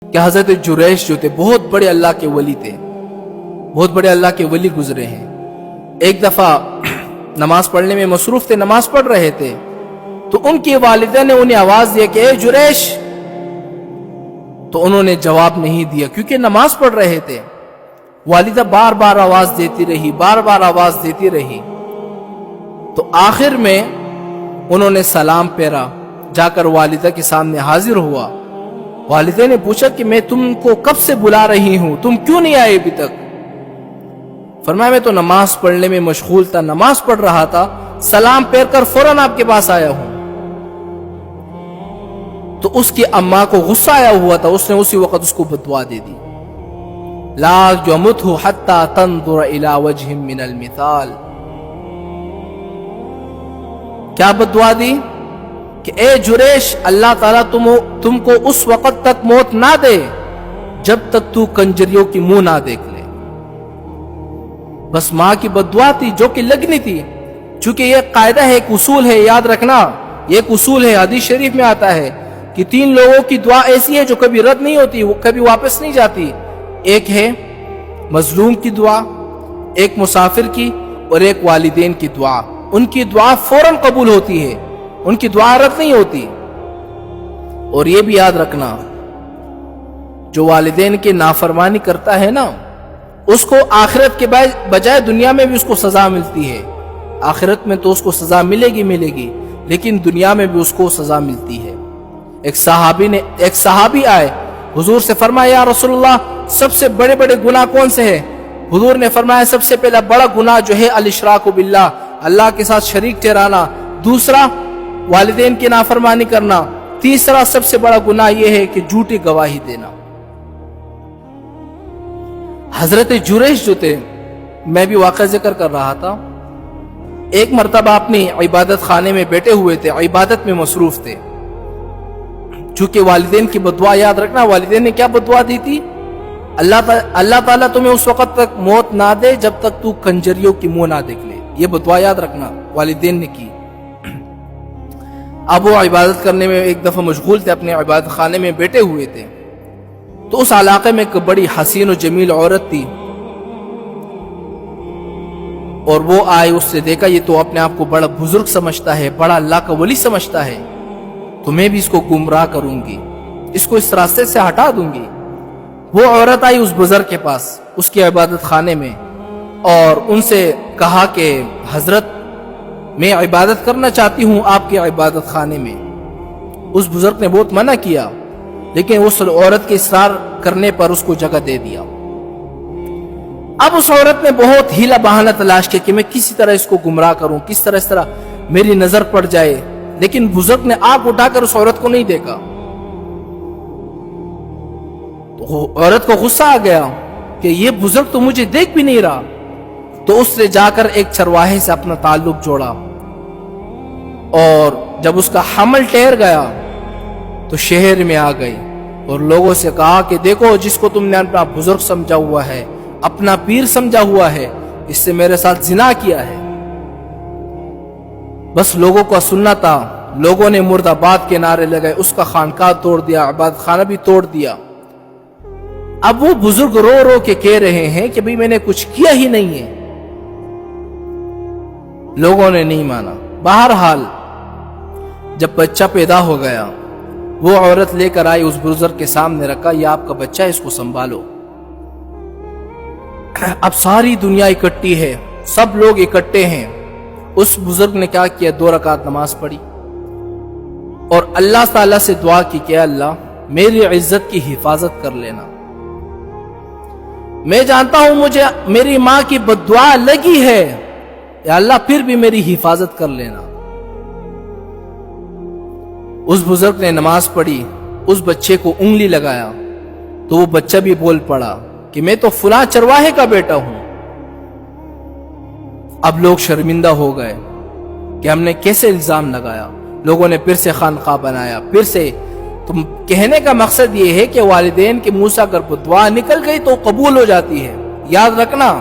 کہ حضرت جریش جو تھے بہت بڑے اللہ کے ولی تھے، بہت بڑے اللہ کے ولی گزرے ہیں۔ ایک دفعہ نماز پڑھنے میں مصروف تھے، نماز پڑھ رہے تھے، تو ان کی والدہ نے انہیں آواز دیا کہ اے جریش، تو انہوں نے جواب نہیں دیا کیونکہ نماز پڑھ رہے تھے۔ والدہ بار بار آواز دیتی رہی، بار بار آواز دیتی رہی، تو آخر میں انہوں نے سلام پھیرا، جا کر والدہ کے سامنے حاضر ہوا۔ والدہ نے پوچھا کہ میں تم کو کب سے بلا رہی ہوں، تم کیوں نہیں آئے ابھی تک؟ فرمایا میں تو نماز پڑھنے میں مشغول تھا، نماز پڑھ رہا تھا، سلام پھیر کر فوراً آپ کے پاس آیا ہوں۔ تو اس کی اماں کو غصہ آیا ہوا تھا، اس نے اسی وقت اس کو بددعا دے دی، لا یمتہ حتی تنظر الی وجہ من المثال۔ کیا بددعا دی کہ اے جریش، اللہ تعالیٰ تم کو اس وقت تک موت نہ دے جب تک تو کنجریوں کی منہ نہ دیکھ لے۔ بس ماں کی بددعا تھی جو کہ لگنی تھی، چونکہ یہ قاعدہ ہے، ایک اصول ہے، یاد رکھنا، یہ ایک اصول ہے، حدیث شریف میں آتا ہے کہ 3 لوگوں کی دعا ایسی ہے جو کبھی رد نہیں ہوتی، وہ کبھی واپس نہیں جاتی۔ ایک ہے مظلوم کی دعا، ایک مسافر کی، اور ایک والدین کی دعا۔ ان کی دعا فوراً قبول ہوتی ہے، ان کی دعا رد نہیں ہوتی۔ اور یہ بھی یاد رکھنا، جو والدین کی نافرمانی کرتا ہے نا، اس کو آخرت کے بجائے دنیا میں بھی اس کو سزا ملتی ہے۔ آخرت میں تو اس کو سزا ملے گی، لیکن دنیا میں بھی اس کو سزا ملتی ہے۔ ایک صحابی آئے، حضور سے فرمایا یا رسول اللہ، سب سے بڑے بڑے گناہ کون سے ہیں؟ حضور نے فرمایا سب سے پہلا بڑا گناہ جو ہے الاشراک باللہ، اللہ کے ساتھ شریک ٹھہرانا، دوسرا والدین کی نافرمانی کرنا، تیسرا سب سے بڑا گناہ یہ ہے کہ جھوٹی گواہی دینا۔ حضرت جریش جو تھے، میں بھی واقعہ ذکر کر رہا تھا، ایک مرتبہ اپنی عبادت خانے میں بیٹھے ہوئے تھے، عبادت میں مصروف تھے۔ چونکہ والدین کی بددعا یاد رکھنا، والدین نے کیا بددعا دی تھی؟ اللہ تعالیٰ تمہیں اس وقت تک موت نہ دے جب تک تو کنجریوں کی منہ نہ دیکھ لے، یہ بددعا یاد رکھنا والدین نے کی۔ اب وہ عبادت کرنے میں ایک دفعہ مشغول تھے، اپنے عبادت خانے میں بیٹھے ہوئے تھے، تو اس علاقے میں ایک بڑی حسین و جمیل عورت تھی، اور وہ آئے، اس سے دیکھا یہ تو اپنے آپ کو بڑا بزرگ سمجھتا ہے، بڑا اللہ کا ولی سمجھتا ہے، تو میں بھی اس کو گمراہ کروں گی، اس کو اس راستے سے ہٹا دوں گی۔ وہ عورت آئی اس بزرگ کے پاس، اس کی عبادت خانے میں، اور ان سے کہا کہ حضرت میں عبادت کرنا چاہتی ہوں آپ کے عبادت خانے میں۔ اس بزرگ نے بہت منع کیا، لیکن اس عورت کے اصرار کرنے پر اس کو جگہ دے دیا۔ اب اس عورت نے بہت ہیلا بہانہ تلاش کیا کہ میں کسی طرح اس کو گمراہ کروں، کس طرح اس طرح میری نظر پڑ جائے، لیکن بزرگ نے آنکھ اٹھا کر اس عورت کو نہیں دیکھا۔ تو عورت کو غصہ آ گیا کہ یہ بزرگ تو مجھے دیکھ بھی نہیں رہا، تو اس نے جا کر ایک چرواہے سے اپنا تعلق جوڑا، اور جب اس کا حمل ٹھہر گیا تو شہر میں آ گئی اور لوگوں سے کہا کہ دیکھو، جس کو تم نے اپنا بزرگ سمجھا ہوا ہے، اپنا پیر سمجھا ہوا ہے، اس سے میرے ساتھ زنا کیا ہے۔ بس لوگوں کا سننا تھا، لوگوں نے مرد آباد کے نعرے لگائے، اس کا خانقاہ توڑ دیا، عبادت خانہ بھی توڑ دیا۔ اب وہ بزرگ رو رو کے کہہ رہے ہیں کہ بھئی میں نے کچھ کیا ہی نہیں ہے، لوگوں نے نہیں مانا۔ بہرحال جب بچہ پیدا ہو گیا، وہ عورت لے کر آئی، اس بزرگ کے سامنے رکھا، یہ آپ کا بچہ ہے، اس کو سنبھالو۔ اب ساری دنیا اکٹھی ہے، سب لوگ اکٹھے ہیں۔ اس بزرگ نے کیا کیا؟ 2 رکعت نماز پڑھی اور اللہ تعالیٰ سے دعا کی کہ اللہ میری عزت کی حفاظت کر لینا، میں جانتا ہوں مجھے میری ماں کی بددعا لگی ہے، یا اللہ پھر بھی میری حفاظت کر لینا۔ اس بزرگ نے نماز پڑھی، اس بچے کو انگلی لگایا تو وہ بچہ بھی بول پڑا کہ میں تو فلاں چرواہے کا بیٹا ہوں۔ اب لوگ شرمندہ ہو گئے کہ ہم نے کیسے الزام لگایا، لوگوں نے پھر سے خانقاہ بنایا، پھر سے۔ تم کہنے کا مقصد یہ ہے کہ والدین کے منہ سے اگر دعا نکل گئی تو قبول ہو جاتی ہے، یاد رکھنا۔